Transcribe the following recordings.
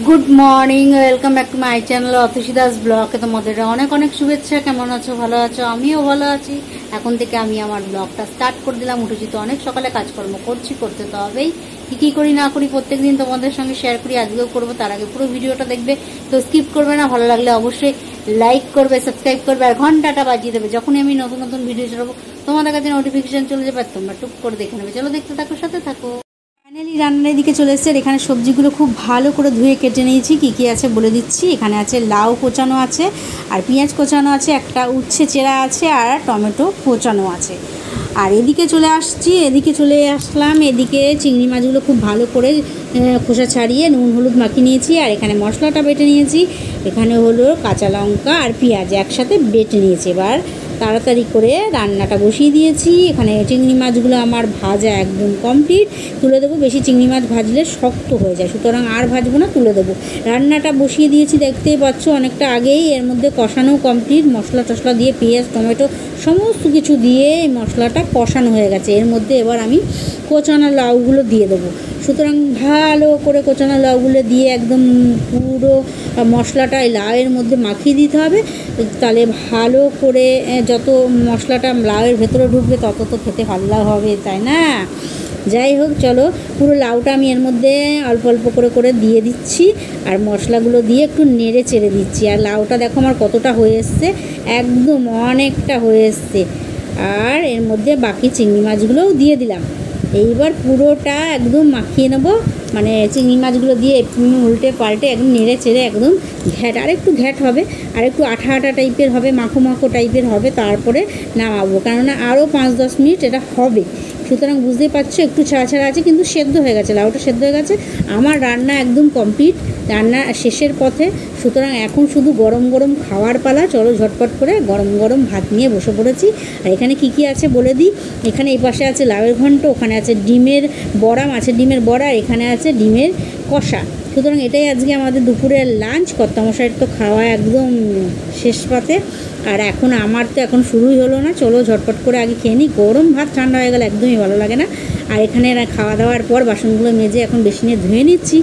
Good morning, welcome back to my channel Atasi Das ব্লগে তোমাদের অনেক অনেক শুভেচ্ছা। কেমন আছো? ভালো আছো? আমিও ভালো আছি। এখন থেকে আমি আমার ব্লগটা স্টার্ট করে দিলাম। উঠেছি তো অনেক সকালে, কাজকর্ম করতে তো হবেই। কী করি না করি প্রত্যেকদিন তোমাদের সঙ্গে শেয়ার করি, আজকেও করবো। তার আগে পুরো ভিডিওটা দেখবে, তো স্কিপ করবে না। ভালো লাগলে অবশ্যই লাইক করবে, সাবস্ক্রাইব করবে আর ঘন্টাটা বাজিয়ে দেবে। যখনই আমি নতুন নতুন ভিডিও ছাড়বো তোমাদের কাছে নোটিফিকেশন চলে যাবে, তোমরা টুক করে দেখে নেবে। চলো দেখতে থাকো, সাথে থাকো। ফাইনালি রান্নার দিকে চলে এসছে। এখানে সবজিগুলো খুব ভালো করে ধুয়ে কেটে নিয়েছি। কী আছে বলে দিচ্ছি। এখানে আছে লাউ কোচানো আছে, আর পেঁয়াজ কোচানো আছে, একটা উচ্ছে চেরা আছে, আর টমেটো কোচানো আছে। আর এদিকে চলে আসলাম। এদিকে চিংড়ি মাছগুলো খুব ভালো করে খোসা ছাড়িয়ে নুন হলুদ মাখিয়ে নিয়েছি। আর এখানে মশলাটা বেটে নিয়েছি। এখানে হলো কাঁচা লঙ্কা আর পেঁয়াজ একসাথে বেটে নিয়েছি। এবার তাড়াতাড়ি করে রান্নাটা বসিয়ে দিয়েছি। এখানে চিংড়ি মাছগুলো আমার ভাজা একদম কমপ্লিট। তুলে দেবো, বেশি চিংড়ি মাছ ভাজলে শক্ত হয়ে যায়, সুতরাং আর ভাজবো না, তুলে দেবো। রান্নাটা বসিয়ে দিয়েছি, দেখতেই পাচ্ছ অনেকটা আগেই। এর মধ্যে কষানো কমপ্লিট, মশলা টশলা দিয়ে পেঁয়াজ টমেটো সমস্ত কিছু দিয়ে এই মশলাটা কষানো হয়ে গেছে। এর মধ্যে এবার আমি কোচানো লাউগুলো দিয়ে দেবো। সুতরাং ভালো করে কোচানো লাউগুলো দিয়ে একদম পুরো মশলাটা এই লাউয়ের মধ্যে মাখিয়ে দিতে হবে। তাহলে ভালো করে যত মশলাটা লাউয়ের ভেতরে ঢুকবে তত তো খেতে ভালো হবে, তাই না? যাই হোক, চলো পুরো লাউটা আমি এর মধ্যে অল্প অল্প করে দিয়ে দিচ্ছি। আর মশলাগুলো দিয়ে একটু নেড়ে চেড়ে দিচ্ছি। আর লাউটা দেখো আমার কতটা হয়ে এসছে, একদম অনেকটা হয়ে এসছে। আর এর মধ্যে বাকি চিংড়ি মাছগুলোও দিয়ে দিলাম। এইবার পুরোটা একদম মাখিয়ে নেবো, মানে চিংড়ি মাছগুলো দিয়ে উল্টে পাল্টে একদম নেড়ে চেড়ে একদম আর একটু ঘ্যাট হবে, আর একটু আঠা আঠা টাইপের হবে, মাখো মাখো টাইপের হবে। তারপরে নামাবো, কেননা আরও 5-10 মিনিট এটা হবে। সুতরাং বুঝতেই পারছো একটু ছাড়া ছাড়া আছে, কিন্তু সেদ্ধ হয়ে গেছে, লাউটা সেদ্ধ হয়ে গেছে। আমার রান্না একদম কমপ্লিট, রান্না শেষের পথে। সুতরাং এখন শুধু গরম গরম খাওয়ার পালা। চলো ঝটপট করে গরম গরম ভাত নিয়ে বসে পড়েছি। আর এখানে কী আছে বলে দিই। এখানে এই পাশে আছে লাউয়ের ঘন্ট, ওখানে আছে ডিমের বড়া, মাছের ডিমের বড়া, এখানে আছে ডিমের কষা। সুতরাং এটাই আজকে আমাদের দুপুরের লাঞ্চ। কর্তামশাইয়ের তো খাওয়া একদম শেষ পাতে। আর এখন আমার তো এখন শুরুই হলো না। চলো ঝটপট করে আগে খেয়ে নিই। গরম ভাত ঠান্ডা হয়ে গেলে একদমই ভালো লাগে না। আর এখানে খাওয়া দাওয়ার পর বাসনগুলো মেজে এখন বেসিনে ধুয়ে নিচ্ছি।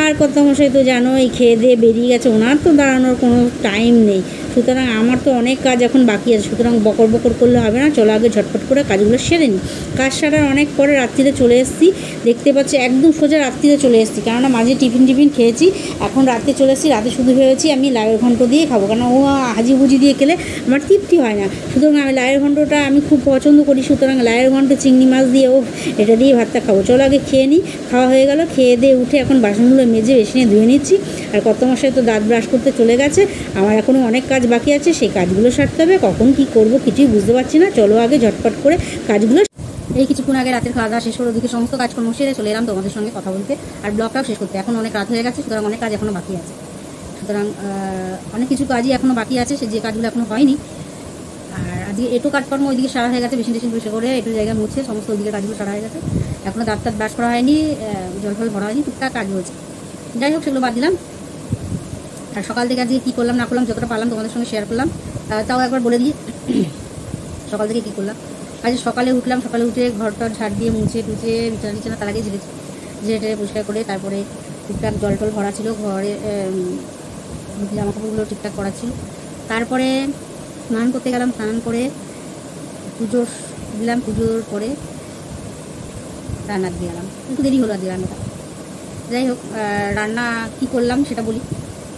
আর কর্তামশাই তো জানো এই খেয়ে দিয়ে বেরিয়ে গেছে, ওনার তো দাঁড়ানোর কোনো টাইম নেই। সুতরাং আমার তো অনেক কাজ এখন বাকি আছে, সুতরাং বকর বকর করলে হবে না। চলো আগে ঝটপট করে কাজগুলো সেরে নিই। কাজ সারার অনেক পরে রাত্রিরে চলে এসেছি। দেখতে পাচ্ছি একদম সোজা রাত্রিরে চলে এসেছি, কেননা মাঝে টিফিন খেয়েছি। এখন রাতে চলে এসেছি। রাতে শুধু ভেবেছি আমি লাউয়ের ঘন্ট দিয়ে খাবো, কারণ ও হাজিভুজি দিয়ে খেলে আমার তৃপ্তি হয় না। সুতরাং আমি লাউয়ের ঘন্টটা আমি খুব পছন্দ করি। সুতরাং লাউয়ের ঘন্ট চিংড়ি মাছ দিয়ে এটা দিয়ে ভাতটা খাবো। চলো আগে খেয়ে নিই। খাওয়া হয়ে গেল, খেয়ে দিয়ে উঠে এখন বাসনগুলো মেজে বেসিনে ধুয়ে নিচ্ছি। আর কর্তামশাই তো দাঁত ব্রাশ করতে চলে গেছে। আমার এখনও অনেক কাজ বাকি আছে, সেই কাজগুলো সারতে হবে। কখন কী করবো কিছুই বুঝতে পারছি না। চলো আগে ঝটপট করে কাজগুলো। এই কিছুক্ষণ আগে রাতের খাওয়া দাওয়া শেষ করে ওদিকে সমস্ত কাজকর্ম সেরে চলে এলাম তোমাদের সঙ্গে কথা বলতে আর ব্লগটাও শেষ করতে। এখন অনেক রাত হয়ে গেছে, সুতরাং অনেক কাজ এখনও বাকি আছে। সুতরাং অনেক কিছু কাজই এখনও বাকি আছে, যে কাজগুলো এখনও হয়নি। আর আজকে এটু কাজকর্ম ওইদিকে সারা হয়ে গেছে, বেশি বসে করে একটু জায়গায় মুছে সমস্ত ওইদিকে কাজগুলো সারা হয়ে গেছে। এখনও দাঁত ব্রাশ করা হয়নি, জল ফল ভরা হয়নি, টুকটাক কাজ হয়েছে। যাই হোক, সেগুলো বাদ দিলাম। আর সকাল থেকে আজকে কী করলাম না করলাম যতটা পারলাম তোমাদের সঙ্গে শেয়ার করলাম। তাও একবার বলে দিই সকাল থেকে কী করলাম। আজ সকালে উঠলাম, সকালে উঠে ঘরটা ঝাড় দিয়ে মুছে টুচে বিছানা তার আগে ঝেড়ে পরিষ্কার করে তারপরে টুকটাক জল টল ভরা ছিল, ঘরে জামা কাপড়গুলো ঠিকঠাক করা ছিল। তারপরে স্নান করতে গেলাম, স্নান করে পুজো দিলাম, পুজোর পরে রান্না দিয়ে গেলাম। একটু দেরি হলো আজকে রান্নাটা। যাই হোক, রান্না কী করলাম সেটা বলি।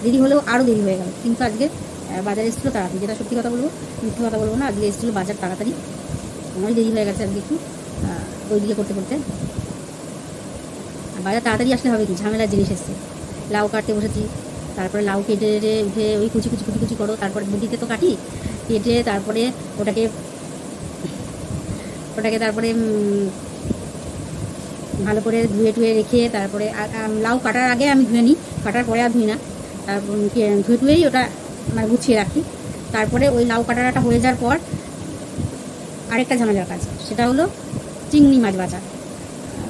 দেরি হলেও আরও দেরি হয়ে গেল, কিন্তু আজকে বাজারে এসেছিলো তাড়াতাড়ি, যেটা সত্যি কথা বলবো, মিথ্যে কথা বলবো না। আজকে এসেছিলো বাজার তাড়াতাড়ি, অনেক দেরি হয়ে গেছে আজকে একটু ওইদিকে করতে বাজার তাড়াতাড়ি আসলে হবে কি, ঝামেলার জিনিস এসছে। লাউ কাটতে বসেছি, তারপরে লাউ কেটে উঠে ওই কুচি করো, তারপরে বুটিতে তো কাটি, কেটে তারপরে ওটাকে তারপরে ভালো করে ধুয়ে টুয়ে রেখে তারপরে লাউ কাটার আগে আমি ধুয়ে নিই, কাটার পরে আর ধুই না। তারপর ধুয়েই ওটা মানে গুছিয়ে রাখি। তারপরে ওই লাউ কাটাটা হয়ে যাওয়ার পর আরেকটা ঝামেলার কাজ, সেটা হলো চিংড়ি মাছ বাছা।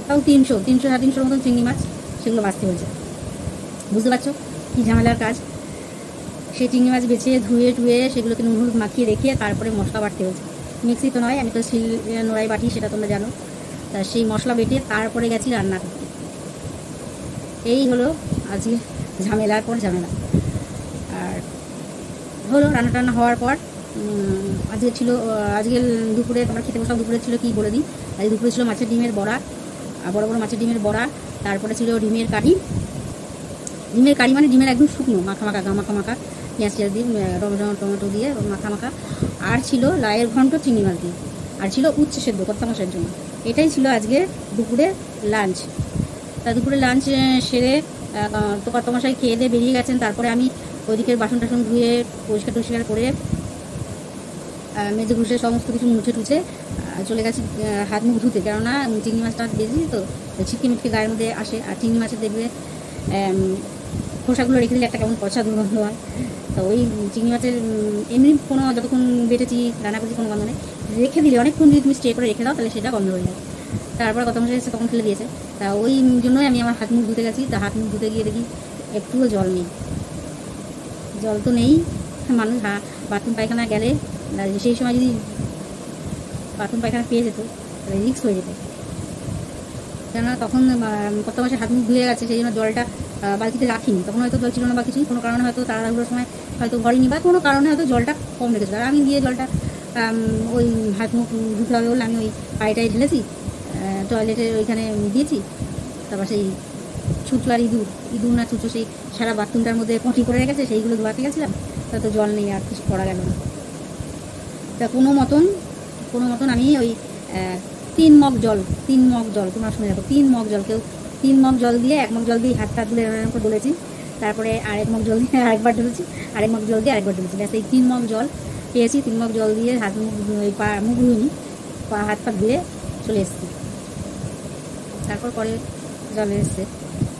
তাও 300-350 মতন চিংড়ি মাছ, সেগুলো বাছতে হয়েছে। বুঝতে পারছো কী ঝামেলার কাজ। সেই চিংড়ি মাছ বেছে ধুয়ে টুয়ে সেগুলোকে নুন হলুদ মাখিয়ে রেখে তারপরে মশলা বাটতে হয়েছে। মিক্সি তো নয়, আমি তো শিল নোড়াই বাটি, সেটা তোমরা জানো। তা সেই মশলা বেটে তারপরে গেছি রান্না করতে। এই হলো আজকে ঝামেলার পর ঝামেলা। আর হলো রান্না টান্না হওয়ার পর আজকে দুপুরে তোমরা খেতে বসাও। দুপুরে ছিল কি বলে দিই, আজ দুপুরে ছিল মাছের ডিমের বড়া, বড় বড় মাছের ডিমের বড়া। তারপরে ছিল ডিমের কারি মানে ডিমের একদম শুকনো মাখা মাখা পেঁয়াজ দিয়ে টমেটো দিয়ে মাখা মাখা। আর ছিল লায়ের ঘন্ট চিংড়ি মাছ দিয়ে। আর ছিল উচ্ছে সেদ্ধ কর্তা মশাইয়ের জন্য। এটাই ছিল আজকে দুপুরে লাঞ্চ। তা দুপুরে লাঞ্চ সেরে তো কর্তা মশাই খেয়ে দিয়ে বেরিয়ে গেছেন। তারপরে আমি ওইদিকের বাসন টাসন ধুয়ে পরিষ্কার করে মেজে ঘুষে সমস্ত কিছু মুছে টুছে চলে গেছি হাত মুখ ধুতে। কেননা চিংড়ি মাছটা বেশি তো ছিটকে মিটকে গায়ের মধ্যে আসে। আর চিংড়ি মাছের দেখবে খোসাগুলো রেখে দিলে একটা কেমন পচা দুর্গন্ধ হয়। তো ওই চিংড়ি মাছের এমনি কোনো যতক্ষণ বেটেছি রান্না করছি কোনো গন্ধ নেই, রেখে দিলে অনেকক্ষণ যদি তুমি স্টে করে রেখে দাও তাহলে সেটা গন্ধ হয়ে যায়। তারপর কত মশাই এসে তখন ফেলে দিয়েছে। তা ওই জন্যই আমি আমার হাত মুখ ধুতে গেছি। তা হাত মুখ ধুতে গিয়ে দেখি একটুও জল নেই। জল তো নেই। মানুষ বাথরুম পায়খানা গেলে সেই সময় যদি বাথরুম পায়খানা পেয়ে যেত তাহলে রিস্ক হয়ে যেত। কেননা তখন কত মাসে হাত মুখ ধুয়ে গেছে, সেই জন্য জলটা বালতিতে রাখিনি। তখন হয়তো জল ছিল না বা কিছুই, কোনো কারণে হয়তো তাড়াহুড়োর সময় হয়তো ভরেনি বা কোনো কারণে হয়তো জলটা কম রেখেছিল। আর আমি গিয়ে জলটা ওই হাত মুখ ধুতে হবে বলে আমি ওই পায়েটায় ঢেলেছি, টয়লেটের ওইখানে দিয়েছি। তারপর সেই ছুঁচো আর ইঁদুর না ছুঁচো সেই সারা বাথরুমটার মধ্যে পটি করে রেখেছে, সেইগুলো ধোয়াতে গেছিলাম। তা তো জল নেই, আর কিছু করা গেল না। তা কোনো মতন আমি ওই 3 মগ জল তোমরা শুনে রাখো, 3 মগ জল, কেউ 3 মগ জল দিয়ে 1 মগ জল দিয়ে হাতটা তুলে এরকম করে ডলেছি। তারপরে আরেক মগ জল দিয়ে আরেকবার ডলেছি, আরেক মগ জল দিয়ে আরেকবার ডলেছি। ব্যাস এই 3 মগ জল পেয়েছি। 3 মগ জল দিয়ে হাত মুখ মুখ ধুইনি, হাত পা ধুয়ে চলে এসেছি। তারপর পরে জল এসছে।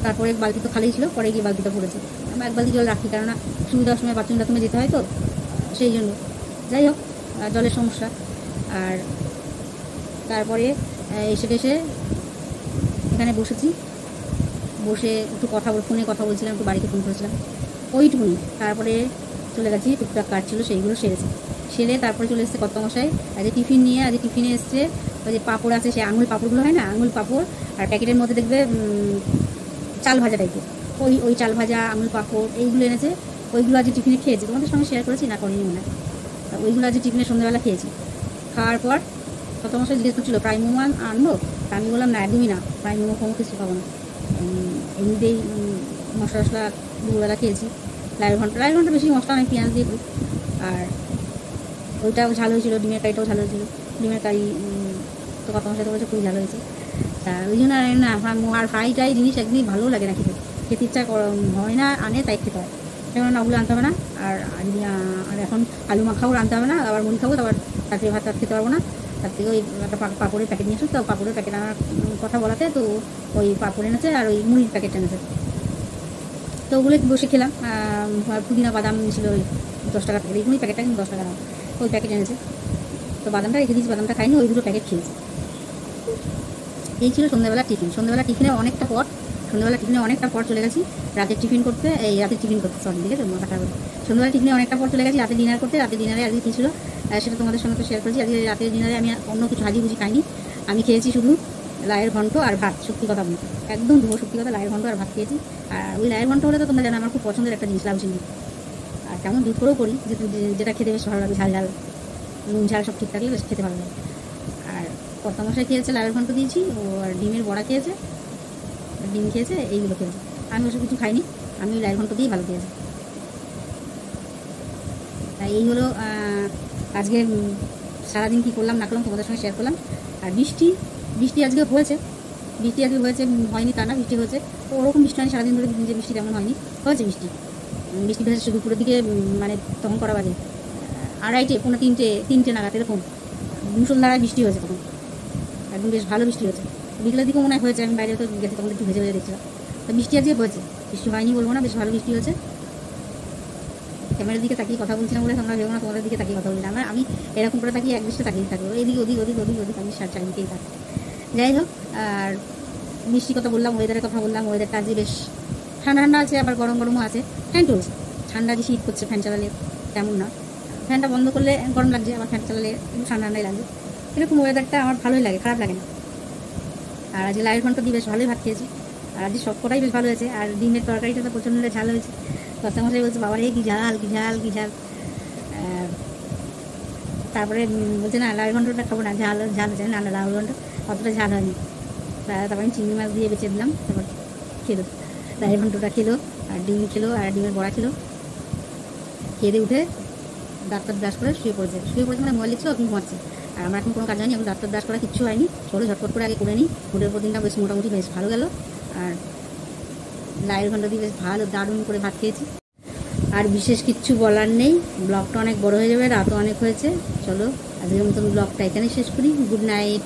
তারপরে বালতি তো খালি ছিল, পরে গিয়ে বালতিটা ভরেছি। আমি 1 বালতি জল রাখি, কেননা সুবিধার সময় বাথরুম টাথরুমে যেতে হয় তো সেই জন্য। যাই হোক, জলের সমস্যা। আর তারপরে এসে এখানে বসে একটু ফোনে কথা বলছিলাম, একটু বাড়িতে ফোন করেছিলাম, ওইটুকুনি। তারপরে চলে গেছি, টুকটাক কাজ ছিল সেইগুলো সেরে তারপরে চলে এসেছে কর্তা মশাই। আজকে টিফিন নিয়ে, আজকে টিফিনে এসছে ওই যে পাঁপড় আছে, সেই আঙুল পাঁপড়গুলো হয় না, আঙুল পাঁপড়। আর প্যাকেটের মধ্যে দেখবে চাল ভাজা টাইপের, ওই চাল ভাজা আঙুল পাঁপড় এইগুলো এনেছে। ওইগুলো আজকে টিফিনে খেয়েছি, তোমাদের সঙ্গে শেয়ার করেছি না করিনি মনে হয়। ওইগুলো আজকে টিফিনে সন্ধ্যাবেলা খেয়েছি। খাওয়ার পর কত মশাই জিজ্ঞেস করছিল প্রায় মোমো আনবো। আমি বললাম না, একদমই না, প্রায় মোমো কিছু খাবো না। এমনিতেই মশলা দুবেলা খেয়েছি। লাইভ ঘন্টা বেশি মশলা নয়, পেঁয়াজ দিয়ে। আর ওইটাও ঝাল হয়েছিল, ডিমের কারিটাও ঝাল হয়েছিল। ডিমের কারি তো কত মশাই তো বলছে খুবই ঝাল হয়েছে। তা ওই জন্য না, আর ফ্রাইটাই জিনিস একদিনই ভালো লাগে না খেতে ইচ্ছা হয় না, আনে তাই খেতে হয়। সেখানে ওগুলো আনতে হবে না। আর এখন আলু মাখাও আনতে হবে না, আবার মুড়ি খাবো, তারপর রাত্রে ভাত খেতে পারবো না। তার থেকে ওই একটা পাঁপড়ের প্যাকেট নিয়ে এসো। তো পাঁপড়ের প্যাকেট আনার কথা বলাতে তো ওই পাঁপড় এনেছে আর ওই মুড়ির প্যাকেট এনেছে। তো ওগুলো বসে খেলাম। পুদিনা বাদাম ছিল ওই 10 টাকা প্যাকেট, এই প্যাকেটটা কিন্তু 10 টাকা দাম, ওই প্যাকেট এনেছে। তো বাদামটা রেখে দিয়েছি, বাদামটা খাইনি, ওই 2 প্যাকেট খেয়েছি। এই ছিল সন্ধ্যাবেলা টিফিন। সন্ধ্যাবেলা টিফিনে অনেকটা পর চলে গেছি রাতের টিফিন করতে। সরি, দেখেছো মাথা খারাপ। সন্ধ্যাবেলা টিফিনে অনেকটা পর চলে গেছি রাতে ডিনার করতে। রাতে ডিনারে আজকে কী ছিল সেটা তোমাদের সঙ্গে তো শেয়ার করেছি। আজকে রাতের ডিনারে আমি অন্য কিছু হাজিবুজি খাইনি। আমি খেয়েছি শুধু লায়ের ঘন্ট আর ভাত। সত্যি কথা বলতে একদম সত্যি কথা, লায়ের ঘন্ট আর ভাত খেয়েছি। আর ওই লায়ের ঘন্ট হলে তো তোমরা জানো আমার খুব পছন্দের একটা জিনিস, লাউ চিংড়ি। আর কেমন দুধ করেও করি, যেটা খেতে বেশ ভালো লাগে, ঝাল নুন ঝাল সব ঠিক থাকলে বেশ খেতে ভালো লাগে। আর কর্তা মশাই খেয়েছে লায়ের ঘন্ট দিয়েছি, ও আর ডিমের বড়া খেয়েছে, ডিম খেয়েছে, এইগুলো খেয়েছে। আমি ওসব কিছু খাইনি, আমি ওই লায়ের ঘন্ট দিয়েই ভালো খেয়েছি। তাই এই হলো আজকে সারাদিন কী করলাম না করলাম তোমাদের সঙ্গে শেয়ার করলাম। আর বৃষ্টি আজকে হয়েছে, হয়নি তা না, বৃষ্টি হয়েছে। তো ওরকম বৃষ্টি হয়নি সারাদিন ধরে, যে বৃষ্টি তেমন হয়নি, হয়েছে বৃষ্টি ভেসেছে দুপুরের দিকে। মানে তখন করা বাজে 2:30, 3টে নাগাদ এরকম মুষলধারায় বৃষ্টি হয়েছে। তখন একদম বেশ ভালো বৃষ্টি হয়েছে। বিকেলের দিকে মনে হয় হয়েছে, আমি বাইরে তো গেছি তখন একটু ভেজে দেখছিলাম। তো বৃষ্টি আজকে হয়েছে, বৃষ্টি হয়নি বলবো না, বেশ ভালো বৃষ্টি হয়েছে। ক্যামেরার দিকে তাকিয়ে কথা বলছিলাম বলে তোমরা ভেবো না তোমাদের দিকে তাকিয়ে কথা বলছি। আমি এরকম করে তাকিয়ে এক দৃশ্যে তাকিয়ে থাকবো, এদিকে ওদিক আমি চারিদিকেই থাকি। যাই হোক, আর বৃষ্টির কথা বললাম, ওয়েদারের কথা বললাম। ওয়েদারটা আজকে বেশ ঠান্ডা আছে, আবার গরমও আছে। ফ্যান চলছে, ঠান্ডা যে শীত করছে ফ্যান চালালে তেমন না। ফ্যানটা বন্ধ করলে গরম লাগছে, আবার ফ্যান চালালে একটু ঠান্ডাই লাগছে। এরকম ওয়েদারটা আমার ভালোই লাগে, খারাপ লাগে না। আর আজকে লাইয়ের ঘন্টা দিয়ে বেশ ভালোই ভাত খেয়েছি। আর আজকে সব কটাই বেশ ভালো হয়েছে। আর ডিমের তরকারিটা তো প্রচণ্ড ঝাল হয়েছে। কর্তামশাই বলছে বাবা রে কি ঝাল কি ঝাল কি ঝাল। তারপরে বলছে না লাউ ঘন্টটা খাবো না, ঝাল ঝাল হচ্ছে না, লাউ ঘন্ট অতটা ঝাল হয়নি। তারপরে আমি চিংড়ি মাছ দিয়ে বেঁচে দিলাম, তারপর খেলো লাউ ঘন্টটা খেলো, আর ডিম খেলো, আর ডিমের বড়া খেলো। খেয়ে দিয়ে উঠে দাঁত ব্রাশ করে শুয়ে পড়েছে মানে মোবাইল লিখছিল, এখন ঘুমাচ্ছে। আর আমার এখন কোনো কাজ হয়নি, এখন দাঁত ব্রাশ করা কিচ্ছু হয়নি। চলো ঝটপট করে আগে করে নিই। ফুটের পর দিনটা বেশ মোটামুটি বেশ ভালো গেল। আর লাউয়ের ঘন্ট দিয়ে বেশ ভালো দারুণ করে ভাত খেয়েছি। আর বিশেষ কিচ্ছু বলার নেই, ব্লগটা অনেক বড় হয়ে যাবে, রাতও অনেক হয়েছে। চলো আজকের মতন ব্লগটা এখানে শেষ করি। Good night.